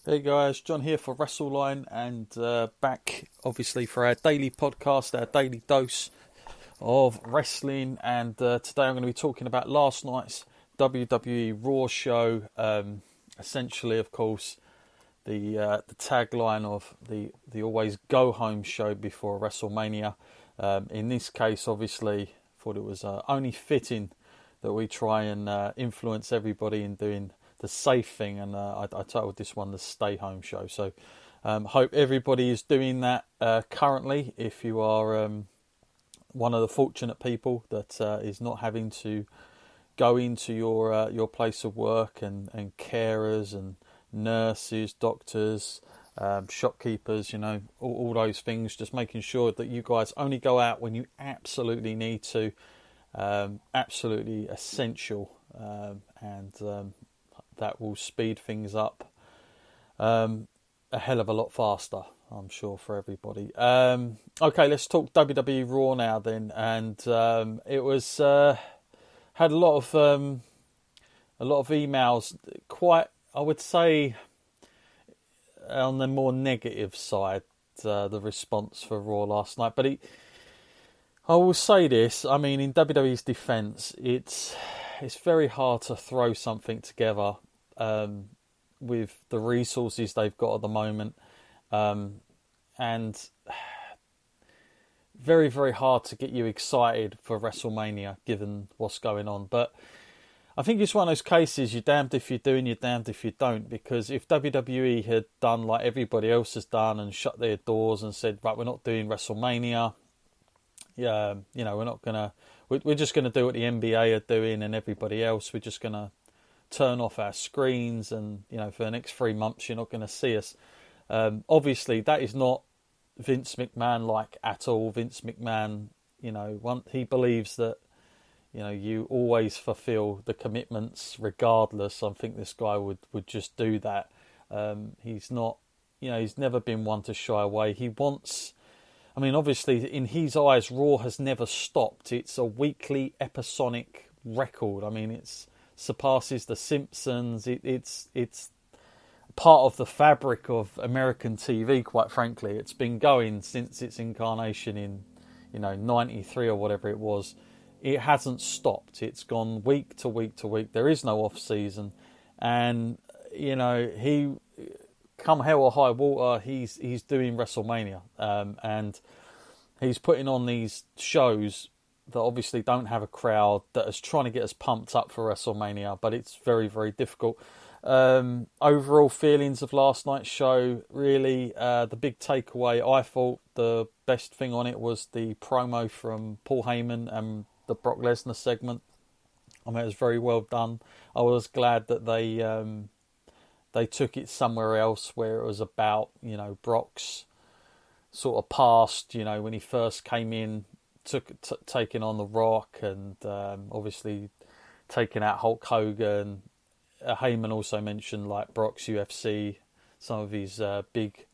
Hey guys, John here for WrestleLine and back obviously for our daily podcast, our daily dose of wrestling. And today I'm going to be talking about last night's WWE Raw show. Essentially, of course, the tagline of the always go home show before WrestleMania. In this case, obviously, thought it was only fitting that we try and influence everybody in doing the safe thing, and I titled this one the Stay Home Show. So hope everybody is doing that currently. If you are one of the fortunate people that is not having to go into your place of work, and carers and nurses, doctors, shopkeepers, all those things, just making sure that you guys only go out when you absolutely need to, absolutely essential, and that will speed things up a hell of a lot faster, I'm sure, for everybody. Okay, let's talk WWE Raw now then, and it was had a lot of emails, quite, I would say, on the more negative side, the response for Raw last night. But I will say this, I mean, in WWE's defence, it's very hard to throw something together with the resources they've got at the moment, and very, very hard to get you excited for WrestleMania given what's going on. But I think it's one of those cases, you're damned if you do and you're damned if you don't, because if WWE had done like everybody else has done and shut their doors and said, right, we're not doing WrestleMania, we're just going to do what the NBA are doing and everybody else, we're just going to turn off our screens, and for the next 3 months you're not going to see us. Obviously that is not Vince McMahon like at all. Vince McMahon, he believes that you always fulfill the commitments regardless. I think this guy would just do that. He's not, he's never been one to shy away. He wants, I mean, obviously in his eyes, Raw has never stopped. It's a weekly episodic record. I mean, it's surpasses The Simpsons. It's part of the fabric of American TV, quite frankly. It's been going since its incarnation in 93 or whatever it was. It hasn't stopped. It's gone week to week to week. There is no off season, and he, come hell or high water, he's doing WrestleMania, and he's putting on these shows that obviously don't have a crowd, that is trying to get us pumped up for WrestleMania, but it's very, very difficult. Overall feelings of last night's show, really, the big takeaway, I thought the best thing on it was the promo from Paul Heyman and the Brock Lesnar segment. I mean, it was very well done. I was glad that they took it somewhere else, where it was about Brock's sort of past, when he first came in, taking on The Rock, and obviously taking out Hulk Hogan. Heyman also mentioned like Brock's UFC, some of his big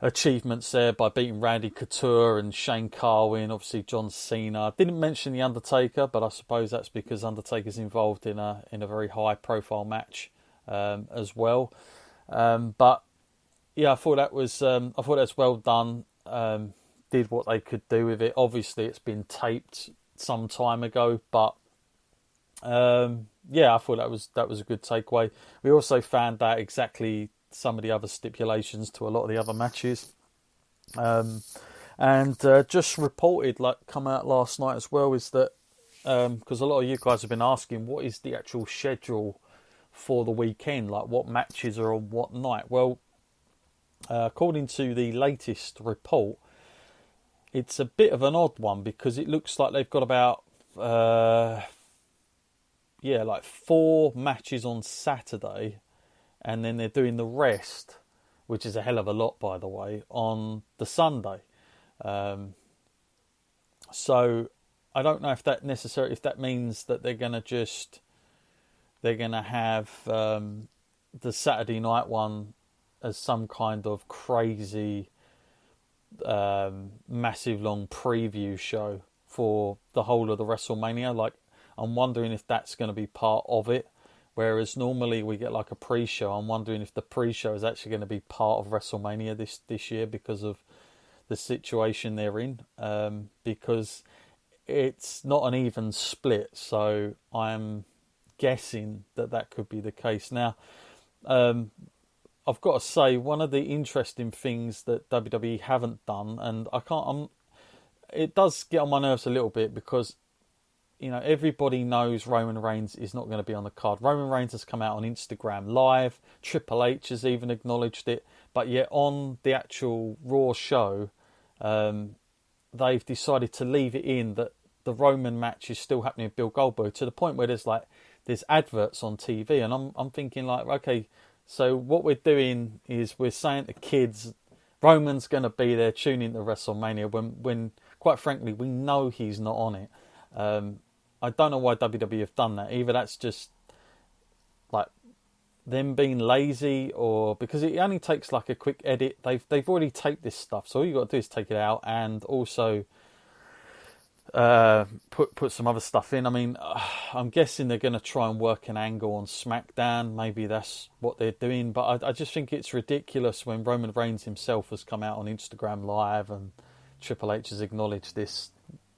achievements there by beating Randy Couture and Shane Carwin, obviously John Cena. Didn't mention The Undertaker, but I suppose that's because Undertaker's involved in a very high profile match as well. But yeah, I thought that was well done. Did what they could do with it. Obviously it's been taped some time ago, but yeah, I thought that was a good takeaway. We also found out exactly some of the other stipulations to a lot of the other matches, and just reported, like, come out last night as well, is that because a lot of you guys have been asking, what is the actual schedule for the weekend, like what matches are on what night. Well, according to the latest report, it's a bit of an odd one, because it looks like they've got about 4 matches on Saturday, and then they're doing the rest, which is a hell of a lot, by the way, on the Sunday. So I don't know if that means that they're going to have the Saturday night one as some kind of crazy massive long preview show for the whole of the WrestleMania. Like, I'm wondering if that's going to be part of it, whereas normally we get like a pre-show. I'm wondering if the pre-show is actually going to be part of WrestleMania this year because of the situation they're in, because it's not an even split. So I'm guessing that could be the case. Now, I've got to say, one of the interesting things that WWE haven't done, and it does get on my nerves a little bit because, everybody knows Roman Reigns is not going to be on the card. Roman Reigns has come out on Instagram Live. Triple H has even acknowledged it. But yet on the actual Raw show, they've decided to leave it in that the Roman match is still happening with Bill Goldberg, to the point where there's adverts on TV. And I'm thinking like, okay, so what we're doing is we're saying to kids, Roman's going to be there, tune into WrestleMania, when quite frankly, we know he's not on it. I don't know why WWE have done that. Either that's just like them being lazy, or because it only takes like a quick edit. They've already taped this stuff, so all you got to do is take it out and also put some other stuff in. I mean, I'm guessing they're going to try and work an angle on SmackDown. Maybe that's what they're doing, but I just think it's ridiculous when Roman Reigns himself has come out on Instagram Live and Triple H has acknowledged this.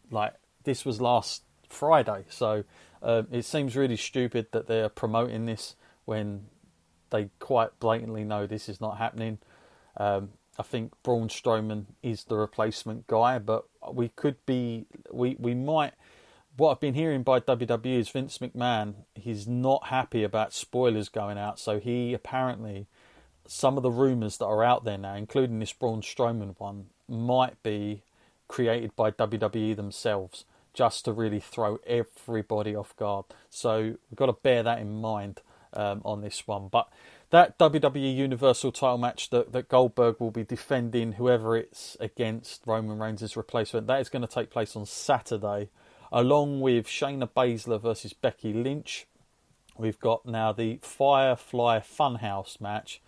Like, this was last Friday, so it seems really stupid that they're promoting this when they quite blatantly know this is not happening. I think Braun Strowman is the replacement guy, but we might. What I've been hearing by WWE is Vince McMahon, he's not happy about spoilers going out, so he apparently, some of the rumours that are out there now, including this Braun Strowman one, might be created by WWE themselves, just to really throw everybody off guard. So we've got to bear that in mind on this one. But that WWE Universal title match that Goldberg will be defending whoever it's against, Roman Reigns' replacement, that is going to take place on Saturday, along with Shayna Baszler versus Becky Lynch. We've got now the Firefly Funhouse match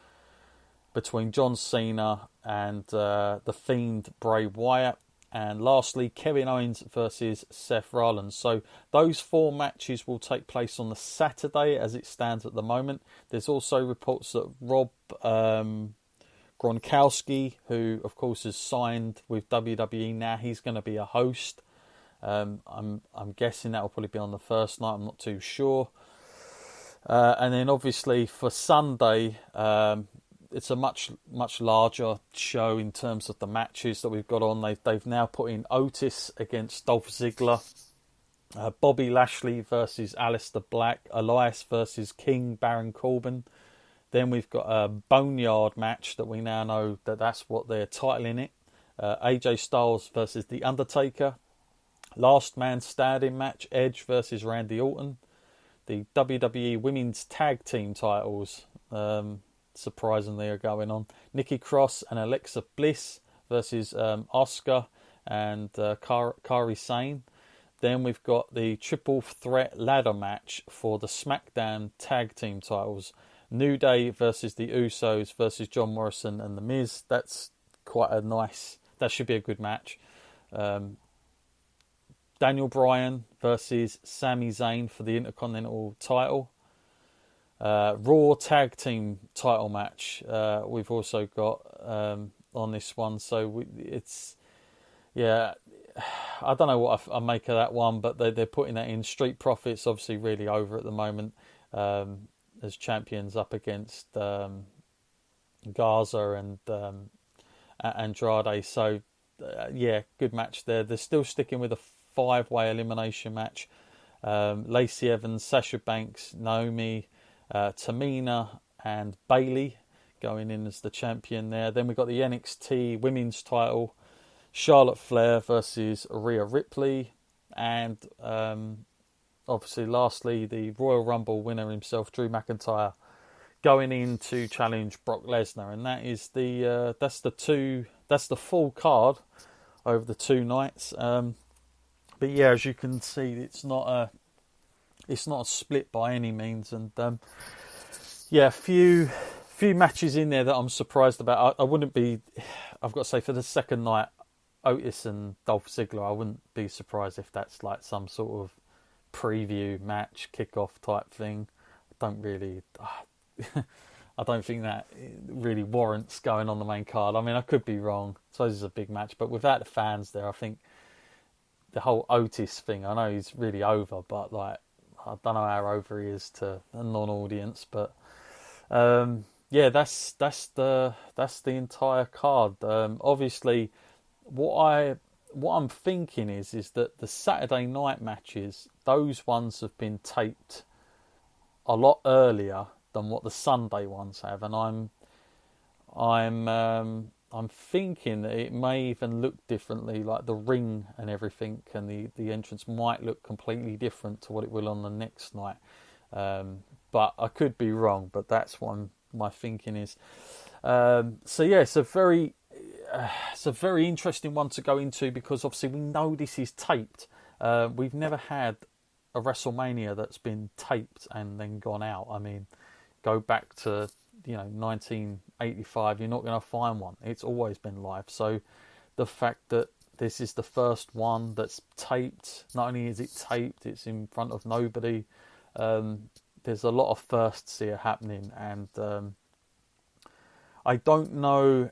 between John Cena and The Fiend Bray Wyatt. And lastly, Kevin Owens versus Seth Rollins. So those 4 matches will take place on the Saturday as it stands at the moment. There's also reports that Rob Gronkowski, who of course has signed with WWE now, he's going to be a host. I'm guessing that will probably be on the first night. I'm not too sure. And then obviously for Sunday, it's a much larger show in terms of the matches that we've got on. They've now put in Otis against Dolph Ziggler, Bobby Lashley versus Aleister Black, Elias versus King Baron Corbin. Then we've got a Boneyard match that we now know that's what they're titling it. AJ Styles versus The Undertaker. Last Man Standing match, Edge versus Randy Orton. The WWE Women's Tag Team titles, surprisingly, are going on. Nikki Cross and Alexa Bliss versus Asuka and Kairi Sane. Then we've got the triple threat ladder match for the SmackDown Tag Team titles. New Day versus the Usos versus John Morrison and The Miz. That's quite a nice... That should be a good match. Daniel Bryan versus Sami Zayn for the Intercontinental title. Raw Tag Team title match we've also got on this one. So I don't know what I make of that one, but they're putting that in. Street Profits obviously really over at the moment as champions up against Garza and Andrade. So good match there. They're still sticking with a 5-way elimination match. Lacey Evans, Sasha Banks, Naomi, Tamina and Bayley going in as the champion there. Then we've got the NXT women's title, Charlotte Flair versus Rhea Ripley, and obviously lastly the Royal Rumble winner himself, Drew McIntyre, going in to challenge Brock Lesnar. And that is that's the full card over the 2 nights. But yeah, as you can see, it's not a split by any means, and a few matches in there that I'm surprised about. I wouldn't be, I've got to say, for the second night, Otis and Dolph Ziggler, I wouldn't be surprised if that's like some sort of preview match, kickoff type thing. don't really. I don't think that really warrants going on the main card. I mean, I could be wrong. I suppose it's a big match, but without the fans there, I think the whole Otis thing. I know he's really over, but like I don't know how over he is to a non-audience. But yeah, that's the entire card. Obviously, what I'm thinking is that the Saturday night matches, those ones have been taped a lot earlier than what the Sunday ones have, and I'm thinking that it may even look differently, like the ring and everything, and the entrance might look completely different to what it will on the next night. But I could be wrong, but that's what my thinking is. So yeah, it's a very interesting one to go into, because obviously we know this is taped. We've never had a WrestleMania that's been taped and then gone out. I mean, go back to 1985, you're not going to find one. It's always been live. So the fact that this is the first one that's taped, not only is it taped, it's in front of nobody. There's a lot of firsts here happening, and I don't know.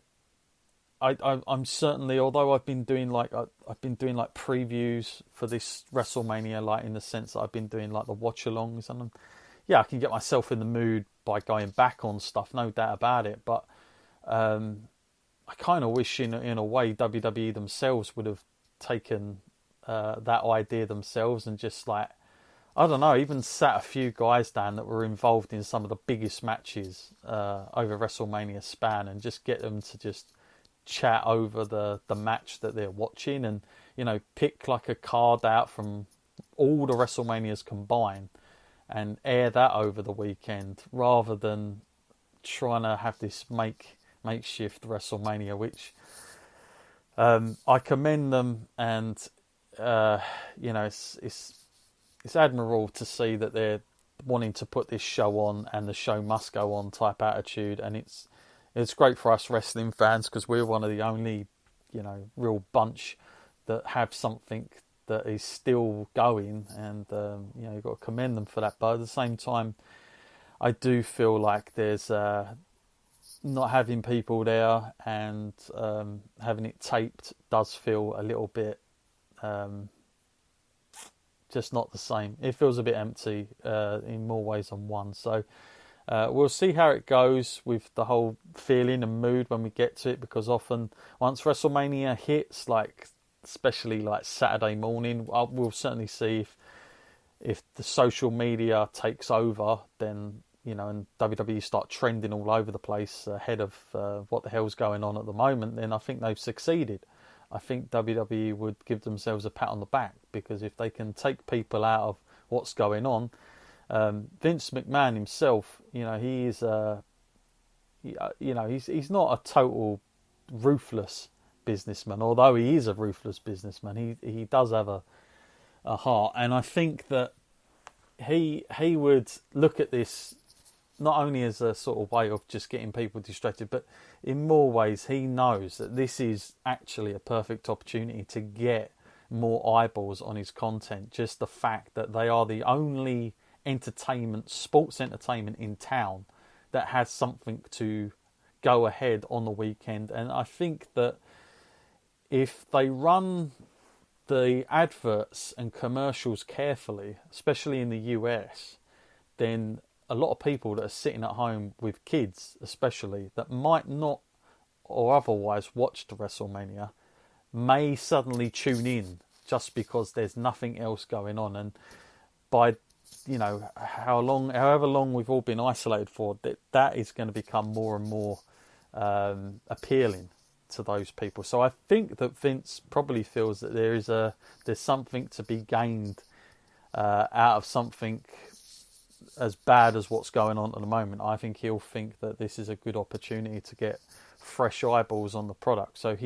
I'm certainly, although I've been doing like previews for this WrestleMania, like in the sense that I've been doing like the watch-alongs, and yeah, I can get myself in the mood by going back on stuff, no doubt about it. But I kind of wish, in a way, WWE themselves would have taken that idea themselves and just like, I don't know, even sat a few guys down that were involved in some of the biggest matches over WrestleMania span, and just get them to just chat over the match that they're watching, and pick like a card out from all the WrestleManias combined and air that over the weekend, rather than trying to have this makeshift WrestleMania, which I commend them, and it's admirable to see that they're wanting to put this show on, and the show must go on type attitude. And it's great for us wrestling fans, because we're one of the only real bunch that have something that is still going, and you've got to commend them for that. But at the same time, I do feel like there's not having people there and having it taped does feel a little bit just not the same. It feels a bit empty in more ways than one. So we'll see how it goes with the whole feeling and mood when we get to it, because often once WrestleMania hits, like especially like Saturday morning, we'll certainly see if the social media takes over, then and WWE start trending all over the place ahead of what the hell's going on at the moment, then I think they've succeeded. I think WWE would give themselves a pat on the back, because if they can take people out of what's going on, Vince McMahon himself, he is he's not a total ruthless businessman, although he is a ruthless businessman. He does have a heart, and I think that he would look at this not only as a sort of way of just getting people distracted, but in more ways he knows that this is actually a perfect opportunity to get more eyeballs on his content. Just the fact that they are the only sports entertainment in town that has something to go ahead on the weekend. And I think that if they run the adverts and commercials carefully, especially in the US, then a lot of people that are sitting at home with kids, especially, that might not or otherwise watch the WrestleMania, may suddenly tune in just because there's nothing else going on. And by however long we've all been isolated for, that is going to become more and more appealing to those people. So I think that Vince probably feels that there's something to be gained out of something as bad as what's going on at the moment. I think he'll think that this is a good opportunity to get fresh eyeballs on the product. So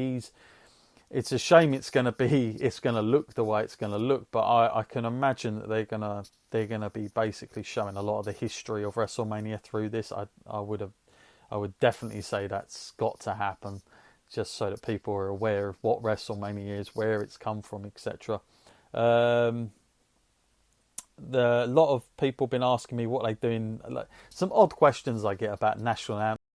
it's a shame it's going to look the way it's going to look, but I can imagine that they're going to be basically showing a lot of the history of WrestleMania through this. I would definitely say that's got to happen, just so that people are aware of what WrestleMania is, where it's come from, etc. a lot of people been asking me what they doing. Like, some odd questions I get about national anthem.